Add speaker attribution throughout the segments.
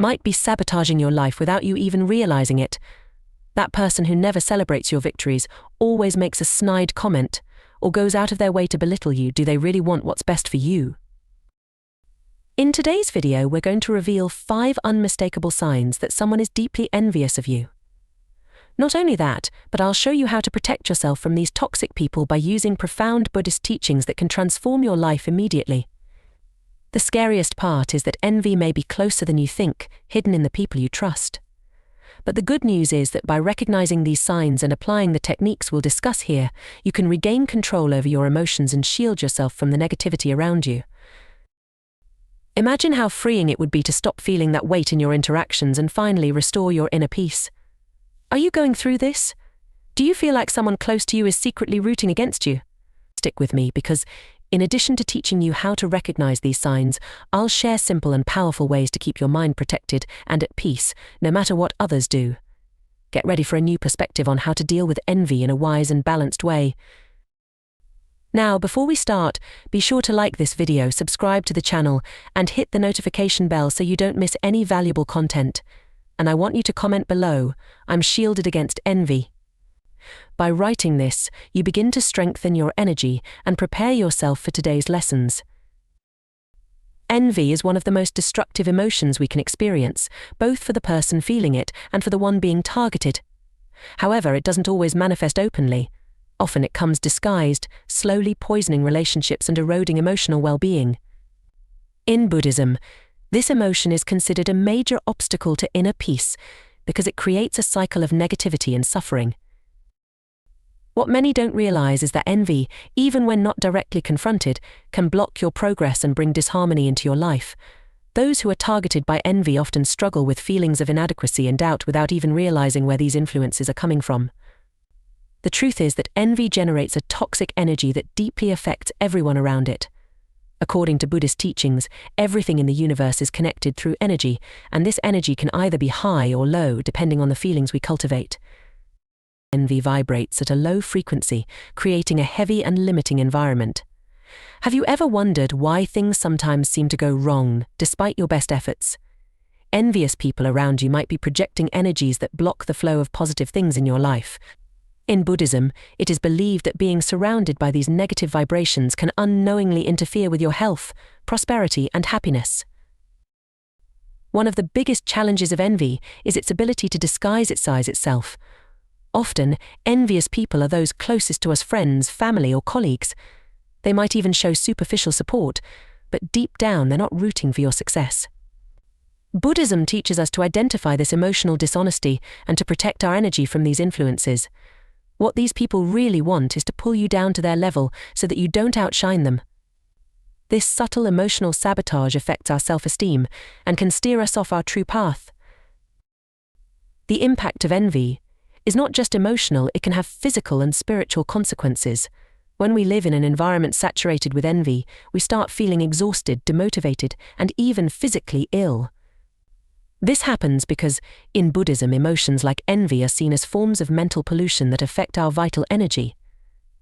Speaker 1: might be sabotaging your life without you even realizing it. That person who never celebrates your victories, always makes a snide comment, or goes out of their way to belittle you, do they really want what's best for you? In today's video, we're going to reveal 5 unmistakable signs that someone is deeply envious of you. Not only that, but I'll show you how to protect yourself from these toxic people by using profound Buddhist teachings that can transform your life immediately. The scariest part is that envy may be closer than you think, hidden in the people you trust. But the good news is that by recognizing these signs and applying the techniques we'll discuss here, you can regain control over your emotions and shield yourself from the negativity around you. Imagine how freeing it would be to stop feeling that weight in your interactions and finally restore your inner peace. Are you going through this? Do you feel like someone close to you is secretly rooting against you? Stick with me, because in addition to teaching you how to recognize these signs, I'll share simple and powerful ways to keep your mind protected and at peace, no matter what others do. Get ready for a new perspective on how to deal with envy in a wise and balanced way. Now, before we start, be sure to like this video, subscribe to the channel, and hit the notification bell so you don't miss any valuable content. And I want you to comment below, "I'm shielded against envy." By writing this, you begin to strengthen your energy and prepare yourself for today's lessons. Envy is one of the most destructive emotions we can experience, both for the person feeling it and for the one being targeted. However, it doesn't always manifest openly. Often it comes disguised, slowly poisoning relationships and eroding emotional well-being. In Buddhism, this emotion is considered a major obstacle to inner peace because it creates a cycle of negativity and suffering. What many don't realize is that envy, even when not directly confronted, can block your progress and bring disharmony into your life. Those who are targeted by envy often struggle with feelings of inadequacy and doubt without even realizing where these influences are coming from. The truth is that envy generates a toxic energy that deeply affects everyone around it. According to Buddhist teachings, everything in the universe is connected through energy, and this energy can either be high or low depending on the feelings we cultivate. Envy vibrates at a low frequency, creating a heavy and limiting environment. Have you ever wondered why things sometimes seem to go wrong, despite your best efforts? Envious people around you might be projecting energies that block the flow of positive things in your life. In Buddhism, it is believed that being surrounded by these negative vibrations can unknowingly interfere with your health, prosperity, and happiness. One of the biggest challenges of envy is its ability to disguise itself. Often, envious people are those closest to us: friends, family, or colleagues. They might even show superficial support, but deep down they're not rooting for your success. Buddhism teaches us to identify this emotional dishonesty and to protect our energy from these influences. What these people really want is to pull you down to their level so that you don't outshine them. This subtle emotional sabotage affects our self-esteem and can steer us off our true path. The impact of envy is not just emotional, it can have physical and spiritual consequences. When we live in an environment saturated with envy, we start feeling exhausted, demotivated, and even physically ill. This happens because, in Buddhism, emotions like envy are seen as forms of mental pollution that affect our vital energy.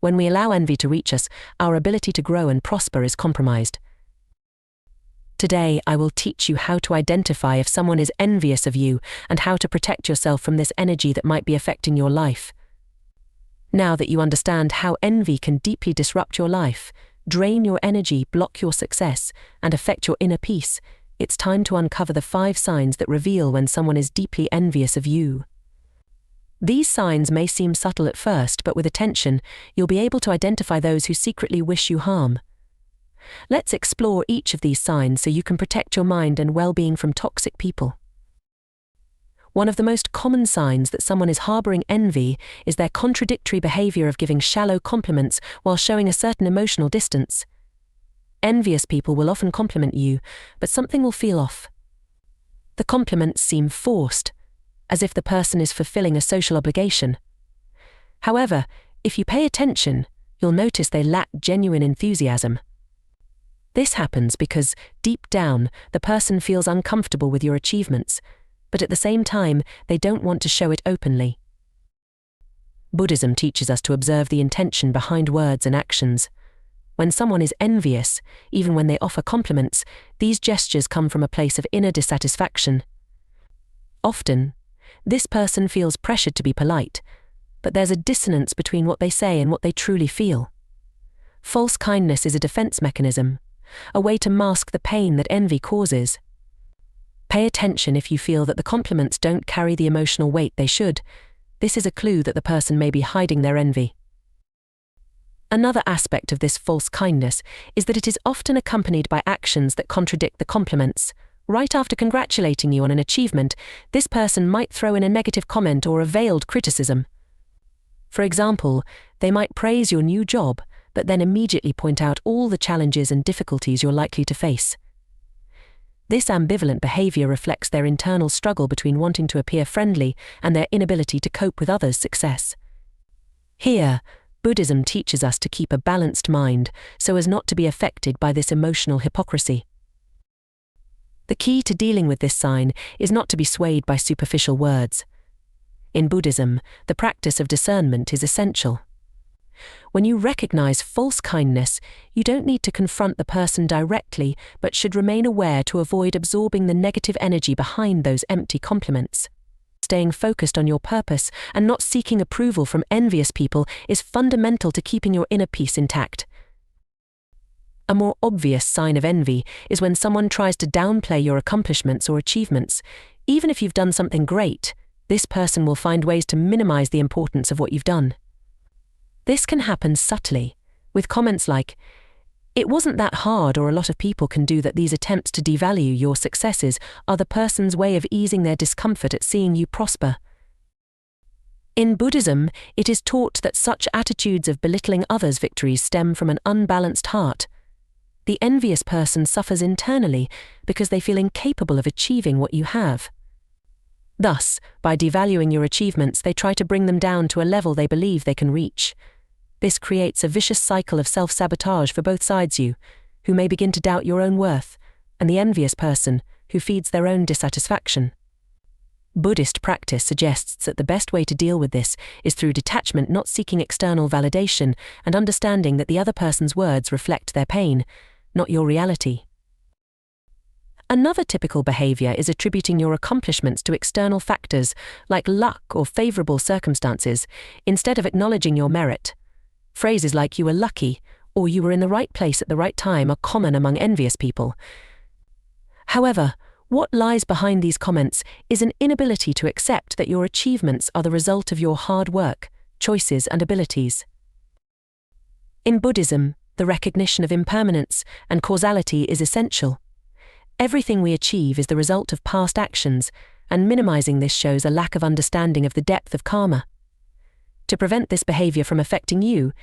Speaker 1: When we allow envy to reach us, our ability to grow and prosper is compromised. Today, I will teach you how to identify if someone is envious of you and how to protect yourself from this energy that might be affecting your life. Now that you understand how envy can deeply disrupt your life, drain your energy, block your success, and affect your inner peace, it's time to uncover the 5 signs that reveal when someone is deeply envious of you. These signs may seem subtle at first, but with attention, you'll be able to identify those who secretly wish you harm. Let's explore each of these signs so you can protect your mind and well-being from toxic people. One of the most common signs that someone is harboring envy is their contradictory behavior of giving shallow compliments while showing a certain emotional distance. Envious people will often compliment you, but something will feel off. The compliments seem forced, as if the person is fulfilling a social obligation. However, if you pay attention, you'll notice they lack genuine enthusiasm. This happens because, deep down, the person feels uncomfortable with your achievements, but at the same time, they don't want to show it openly. Buddhism teaches us to observe the intention behind words and actions. When someone is envious, even when they offer compliments, these gestures come from a place of inner dissatisfaction. Often, this person feels pressured to be polite, but there's a dissonance between what they say and what they truly feel. False kindness is a defense mechanism, a way to mask the pain that envy causes. Pay attention if you feel that the compliments don't carry the emotional weight they should. This is a clue that the person may be hiding their envy. Another aspect of this false kindness is that it is often accompanied by actions that contradict the compliments. Right after congratulating you on an achievement, this person might throw in a negative comment or a veiled criticism. For example, they might praise your new job, but then immediately point out all the challenges and difficulties you're likely to face. This ambivalent behavior reflects their internal struggle between wanting to appear friendly and their inability to cope with others' success. Here, Buddhism teaches us to keep a balanced mind so as not to be affected by this emotional hypocrisy. The key to dealing with this sign is not to be swayed by superficial words. In Buddhism, the practice of discernment is essential. When you recognize false kindness, you don't need to confront the person directly, but should remain aware to avoid absorbing the negative energy behind those empty compliments. Staying focused on your purpose and not seeking approval from envious people is fundamental to keeping your inner peace intact. A more obvious sign of envy is when someone tries to downplay your accomplishments or achievements. Even if you've done something great, this person will find ways to minimize the importance of what you've done. This can happen subtly, with comments like, "It wasn't that hard," or "a lot of people can do that." These attempts to devalue your successes are the person's way of easing their discomfort at seeing you prosper. In Buddhism, it is taught that such attitudes of belittling others' victories stem from an unbalanced heart. The envious person suffers internally because they feel incapable of achieving what you have. Thus, by devaluing your achievements, they try to bring them down to a level they believe they can reach. This creates a vicious cycle of self-sabotage for both sides, you, who may begin to doubt your own worth, and the envious person, who feeds their own dissatisfaction. Buddhist practice suggests that the best way to deal with this is through detachment, not seeking external validation, and understanding that the other person's words reflect their pain, not your reality. Another typical behavior is attributing your accomplishments to external factors, like luck or favorable circumstances, instead of acknowledging your merit. Phrases like "you were lucky" or "you were in the right place at the right time" are common among envious people. However, what lies behind these comments is an inability to accept that your achievements are the result of your hard work, choices, and abilities. In Buddhism, the recognition of impermanence and causality is essential. Everything we achieve is the result of past actions, and minimizing this shows a lack of understanding of the depth of karma. To prevent this behavior from affecting you,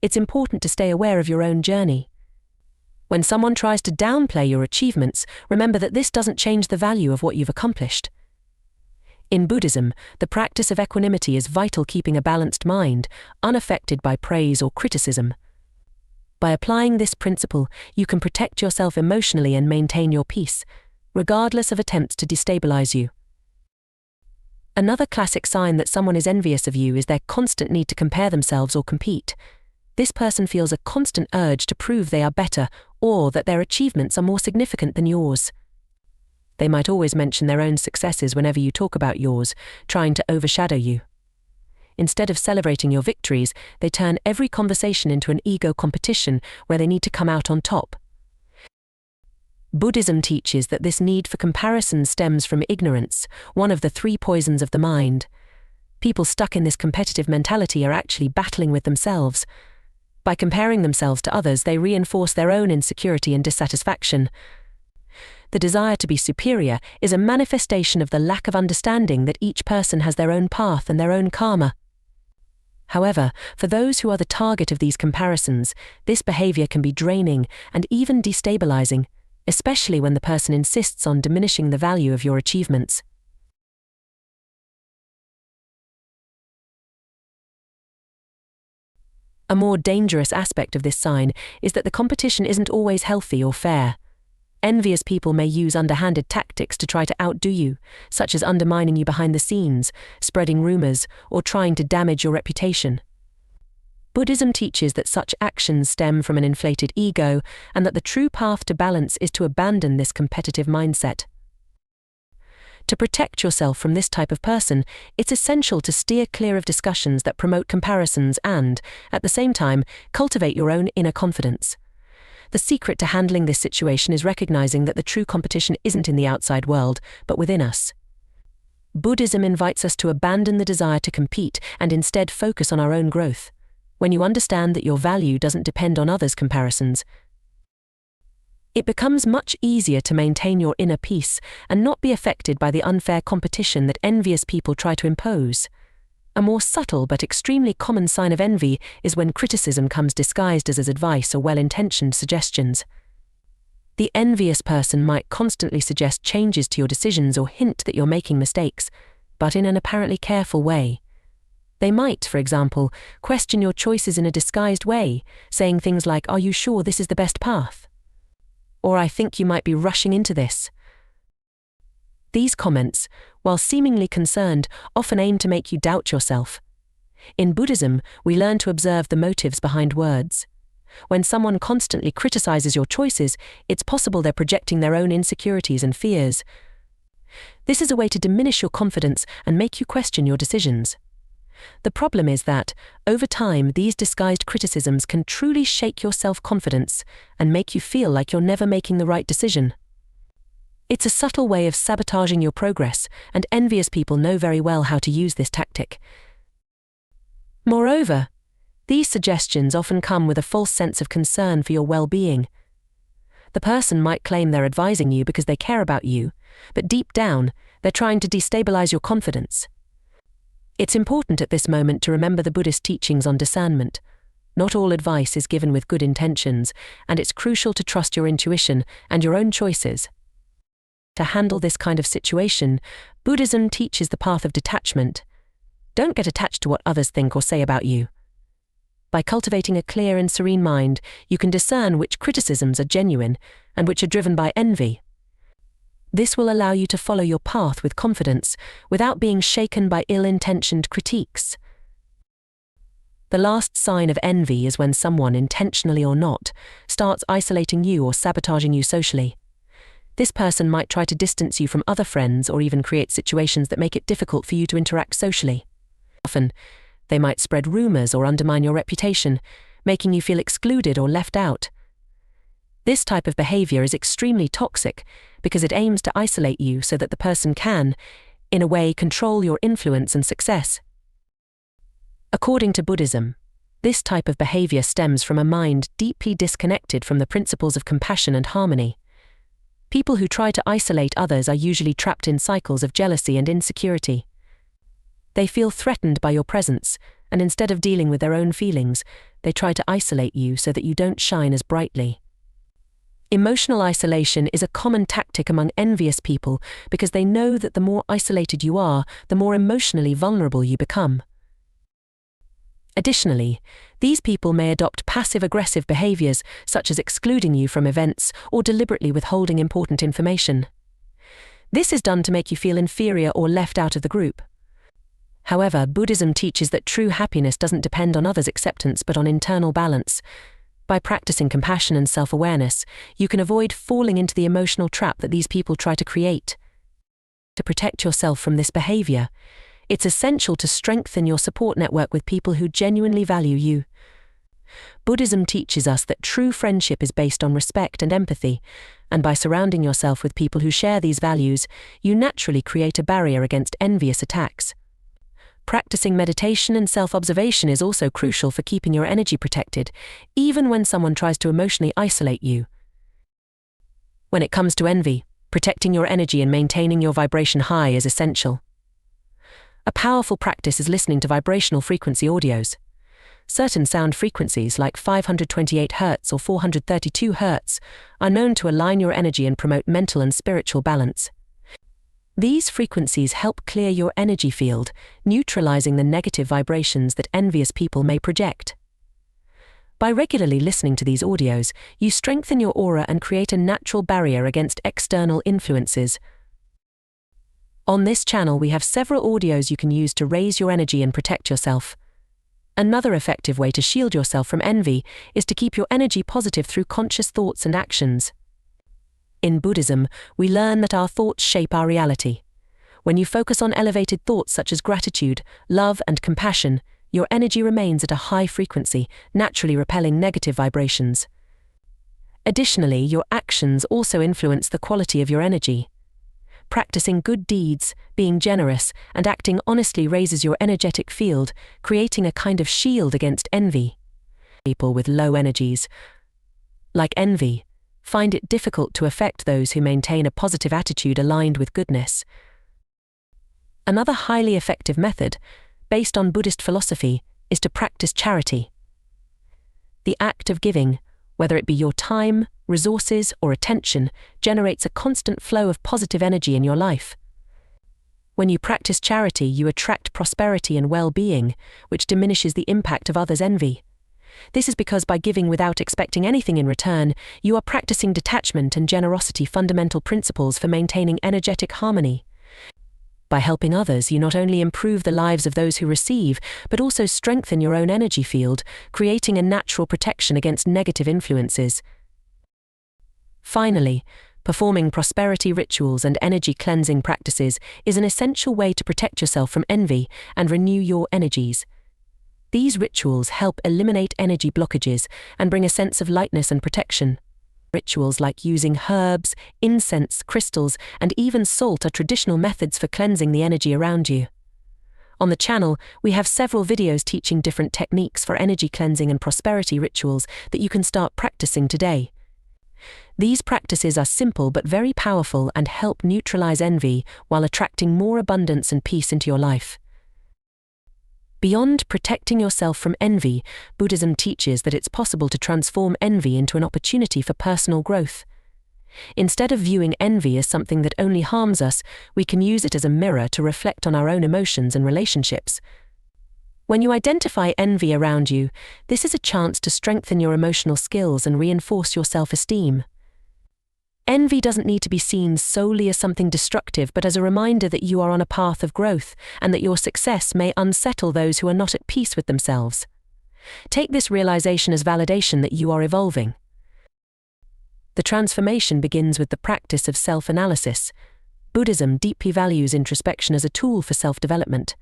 Speaker 1: it's important to stay aware of your own journey. When someone tries to downplay your achievements, remember that this doesn't change the value of what you've accomplished. In Buddhism, the practice of equanimity is vital, keeping a balanced mind, unaffected by praise or criticism. By applying this principle, you can protect yourself emotionally and maintain your peace, regardless of attempts to destabilize you. Another classic sign that someone is envious of you is their constant need to compare themselves or compete. This person feels a constant urge to prove they are better or that their achievements are more significant than yours. They might always mention their own successes whenever you talk about yours, trying to overshadow you. Instead of celebrating your victories, they turn every conversation into an ego competition where they need to come out on top. Buddhism teaches that this need for comparison stems from ignorance, one of the three poisons of the mind. People stuck in this competitive mentality are actually battling with themselves. By comparing themselves to others, they reinforce their own insecurity and dissatisfaction. The desire to be superior is a manifestation of the lack of understanding that each person has their own path and their own karma. However, for those who are the target of these comparisons, this behavior can be draining and even destabilizing, especially when the person insists on diminishing the value of your achievements. A more dangerous aspect of this sign is that the competition isn't always healthy or fair. Envious people may use underhanded tactics to try to outdo you, such as undermining you behind the scenes, spreading rumors, or trying to damage your reputation. Buddhism teaches that such actions stem from an inflated ego and that the true path to balance is to abandon this competitive mindset. To protect yourself from this type of person, it's essential to steer clear of discussions that promote comparisons and, at the same time, cultivate your own inner confidence. The secret to handling this situation is recognizing that the true competition isn't in the outside world, but within us. Buddhism invites us to abandon the desire to compete and instead focus on our own growth. When you understand that your value doesn't depend on others' comparisons, it becomes much easier to maintain your inner peace and not be affected by the unfair competition that envious people try to impose. A more subtle but extremely common sign of envy is when criticism comes disguised as advice or well-intentioned suggestions. The envious person might constantly suggest changes to your decisions or hint that you're making mistakes, but in an apparently careful way. They might, for example, question your choices in a disguised way, saying things like, "Are you sure this is the best path?" Or, "I think you might be rushing into this." These comments, while seemingly concerned, often aim to make you doubt yourself. In Buddhism, we learn to observe the motives behind words. When someone constantly criticizes your choices, it's possible they're projecting their own insecurities and fears. This is a way to diminish your confidence and make you question your decisions. The problem is that, over time, these disguised criticisms can truly shake your self-confidence and make you feel like you're never making the right decision. It's a subtle way of sabotaging your progress, and envious people know very well how to use this tactic. Moreover, these suggestions often come with a false sense of concern for your well-being. The person might claim they're advising you because they care about you, but deep down, they're trying to destabilize your confidence. It's important at this moment to remember the Buddhist teachings on discernment. Not all advice is given with good intentions, and it's crucial to trust your intuition and your own choices. To handle this kind of situation, Buddhism teaches the path of detachment. Don't get attached to what others think or say about you. By cultivating a clear and serene mind, you can discern which criticisms are genuine and which are driven by envy. This will allow you to follow your path with confidence, without being shaken by ill-intentioned critiques. The last sign of envy is when someone, intentionally or not, starts isolating you or sabotaging you socially. This person might try to distance you from other friends or even create situations that make it difficult for you to interact socially. Often, they might spread rumors or undermine your reputation, making you feel excluded or left out. This type of behavior is extremely toxic because it aims to isolate you so that the person can, in a way, control your influence and success. According to Buddhism, this type of behavior stems from a mind deeply disconnected from the principles of compassion and harmony. People who try to isolate others are usually trapped in cycles of jealousy and insecurity. They feel threatened by your presence, and instead of dealing with their own feelings, they try to isolate you so that you don't shine as brightly. Emotional isolation is a common tactic among envious people because they know that the more isolated you are, the more emotionally vulnerable you become. Additionally, these people may adopt passive-aggressive behaviors such as excluding you from events or deliberately withholding important information. This is done to make you feel inferior or left out of the group. However, Buddhism teaches that true happiness doesn't depend on others' acceptance but on internal balance. By practicing compassion and self-awareness, you can avoid falling into the emotional trap that these people try to create. To protect yourself from this behavior, it's essential to strengthen your support network with people who genuinely value you. Buddhism teaches us that true friendship is based on respect and empathy, and by surrounding yourself with people who share these values, you naturally create a barrier against envious attacks. Practicing meditation and self-observation is also crucial for keeping your energy protected, even when someone tries to emotionally isolate you. When it comes to envy, protecting your energy and maintaining your vibration high is essential. A powerful practice is listening to vibrational frequency audios. Certain sound frequencies like 528 Hz or 432 Hz are known to align your energy and promote mental and spiritual balance. These frequencies help clear your energy field, neutralizing the negative vibrations that envious people may project. By regularly listening to these audios, you strengthen your aura and create a natural barrier against external influences. On this channel, we have several audios you can use to raise your energy and protect yourself. Another effective way to shield yourself from envy is to keep your energy positive through conscious thoughts and actions. In Buddhism, we learn that our thoughts shape our reality. When you focus on elevated thoughts such as gratitude, love, and compassion, your energy remains at a high frequency, naturally repelling negative vibrations. Additionally, your actions also influence the quality of your energy. Practicing good deeds, being generous, and acting honestly raises your energetic field, creating a kind of shield against envy. People with low energies, like envy, find it difficult to affect those who maintain a positive attitude aligned with goodness. Another highly effective method, based on Buddhist philosophy, is to practice charity. The act of giving, whether it be your time, resources, or attention, generates a constant flow of positive energy in your life. When you practice charity, you attract prosperity and well-being, which diminishes the impact of others' envy. This is because by giving without expecting anything in return, you are practicing detachment and generosity, fundamental principles for maintaining energetic harmony. By helping others, you not only improve the lives of those who receive, but also strengthen your own energy field, creating a natural protection against negative influences. Finally, performing prosperity rituals and energy cleansing practices is an essential way to protect yourself from envy and renew your energies. These rituals help eliminate energy blockages and bring a sense of lightness and protection. Rituals like using herbs, incense, crystals, and even salt are traditional methods for cleansing the energy around you. On the channel, we have several videos teaching different techniques for energy cleansing and prosperity rituals that you can start practicing today. These practices are simple but very powerful and help neutralize envy while attracting more abundance and peace into your life. Beyond protecting yourself from envy, Buddhism teaches that it's possible to transform envy into an opportunity for personal growth. Instead of viewing envy as something that only harms us, we can use it as a mirror to reflect on our own emotions and relationships. When you identify envy around you, this is a chance to strengthen your emotional skills and reinforce your self-esteem. Envy doesn't need to be seen solely as something destructive, but as a reminder that you are on a path of growth and that your success may unsettle those who are not at peace with themselves. Take this realization as validation that you are evolving. The transformation begins with the practice of self-analysis. Buddhism deeply values introspection as a tool for self-development.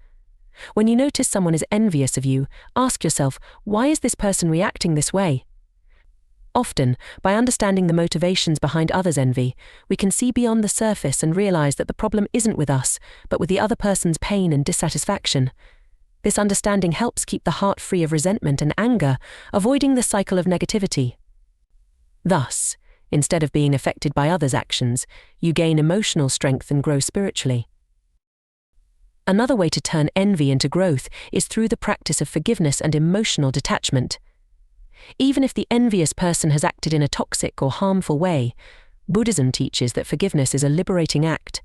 Speaker 1: When you notice someone is envious of you, ask yourself, why is this person reacting this way? Often, by understanding the motivations behind others' envy, we can see beyond the surface and realize that the problem isn't with us, but with the other person's pain and dissatisfaction. This understanding helps keep the heart free of resentment and anger, avoiding the cycle of negativity. Thus, instead of being affected by others' actions, you gain emotional strength and grow spiritually. Another way to turn envy into growth is through the practice of forgiveness and emotional detachment. Even if the envious person has acted in a toxic or harmful way, Buddhism teaches that forgiveness is a liberating act.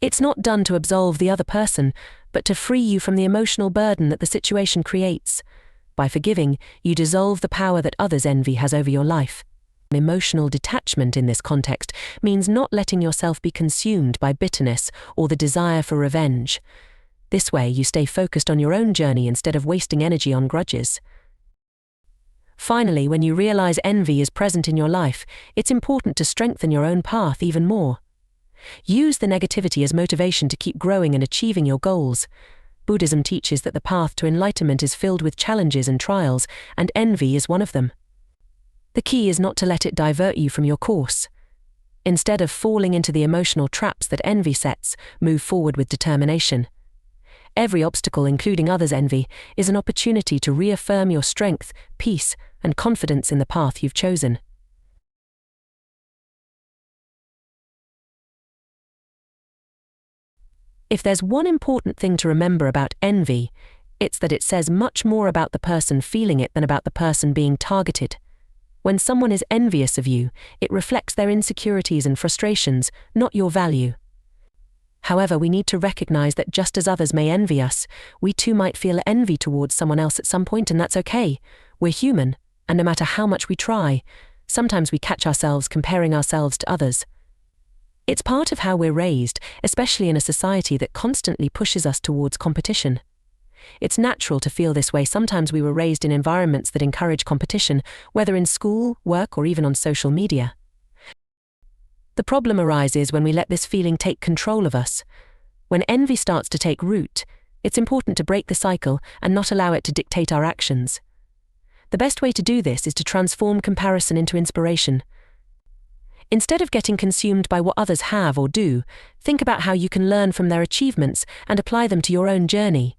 Speaker 1: It's not done to absolve the other person, but to free you from the emotional burden that the situation creates. By forgiving, you dissolve the power that others' envy has over your life. Emotional detachment in this context means not letting yourself be consumed by bitterness or the desire for revenge. This way, you stay focused on your own journey instead of wasting energy on grudges. Finally, when you realize envy is present in your life, it's important to strengthen your own path even more. Use the negativity as motivation to keep growing and achieving your goals. Buddhism teaches that the path to enlightenment is filled with challenges and trials, and envy is one of them. The key is not to let it divert you from your course. Instead of falling into the emotional traps that envy sets, move forward with determination. Every obstacle, including others' envy, is an opportunity to reaffirm your strength, peace, and confidence in the path you've chosen. If there's one important thing to remember about envy, it's that it says much more about the person feeling it than about the person being targeted. When someone is envious of you, it reflects their insecurities and frustrations, not your value. However, we need to recognize that just as others may envy us, we too might feel envy towards someone else at some point, and that's okay. We're human, and no matter how much we try, sometimes we catch ourselves comparing ourselves to others. It's part of how we're raised, especially in a society that constantly pushes us towards competition. It's natural to feel this way. Sometimes we were raised in environments that encourage competition, whether in school, work, or even on social media. The problem arises when we let this feeling take control of us. When envy starts to take root, it's important to break the cycle and not allow it to dictate our actions. The best way to do this is to transform comparison into inspiration. Instead of getting consumed by what others have or do, think about how you can learn from their achievements and apply them to your own journey.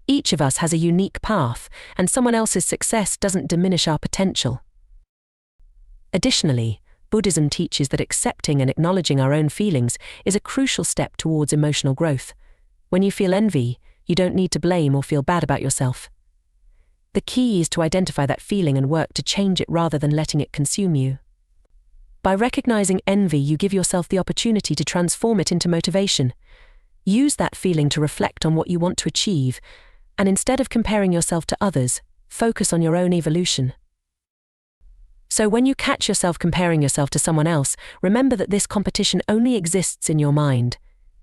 Speaker 1: Each of us has a unique path, and someone else's success doesn't diminish our potential. Additionally, Buddhism teaches that accepting and acknowledging our own feelings is a crucial step towards emotional growth. When you feel envy, you don't need to blame or feel bad about yourself. The key is to identify that feeling and work to change it rather than letting it consume you. By recognizing envy, you give yourself the opportunity to transform it into motivation. Use that feeling to reflect on what you want to achieve, and instead of comparing yourself to others, focus on your own evolution. So when you catch yourself comparing yourself to someone else, remember that this competition only exists in your mind.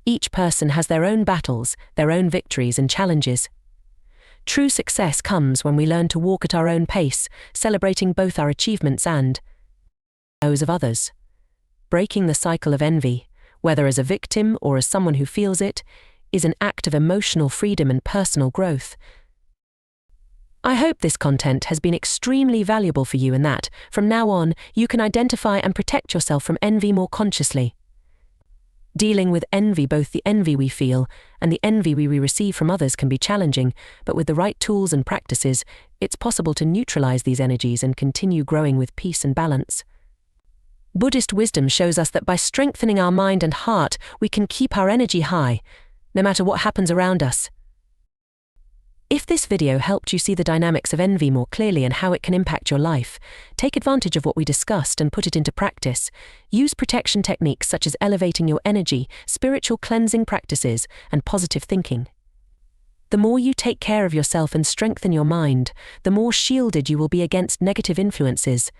Speaker 1: Each person has their own battles, their own victories and challenges. True success comes when we learn to walk at our own pace, celebrating both our achievements and those of others. Breaking the cycle of envy, whether as a victim or as someone who feels it, is an act of emotional freedom and personal growth. I hope this content has been extremely valuable for you and that, from now on, you can identify and protect yourself from envy more consciously. Dealing with envy, both the envy we feel and the envy we receive from others, can be challenging, but with the right tools and practices, it's possible to neutralize these energies and continue growing with peace and balance. Buddhist wisdom shows us that by strengthening our mind and heart, we can keep our energy high, no matter what happens around us. If this video helped you see the dynamics of envy more clearly and how it can impact your life, take advantage of what we discussed and put it into practice. Use protection techniques such as elevating your energy, spiritual cleansing practices, and positive thinking. The more you take care of yourself and strengthen your mind, the more shielded you will be against negative influences.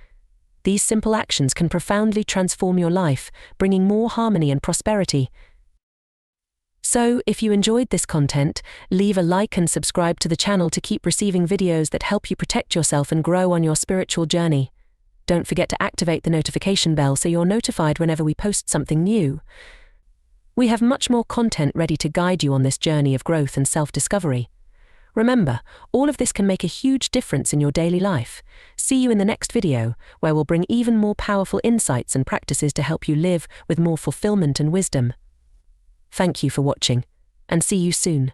Speaker 1: These simple actions can profoundly transform your life, bringing more harmony and prosperity. So, if you enjoyed this content, leave a like and subscribe to the channel to keep receiving videos that help you protect yourself and grow on your spiritual journey. Don't forget to activate the notification bell so you're notified whenever we post something new. We have much more content ready to guide you on this journey of growth and self-discovery. Remember, all of this can make a huge difference in your daily life. See you in the next video, where we'll bring even more powerful insights and practices to help you live with more fulfillment and wisdom. Thank you for watching, and see you soon.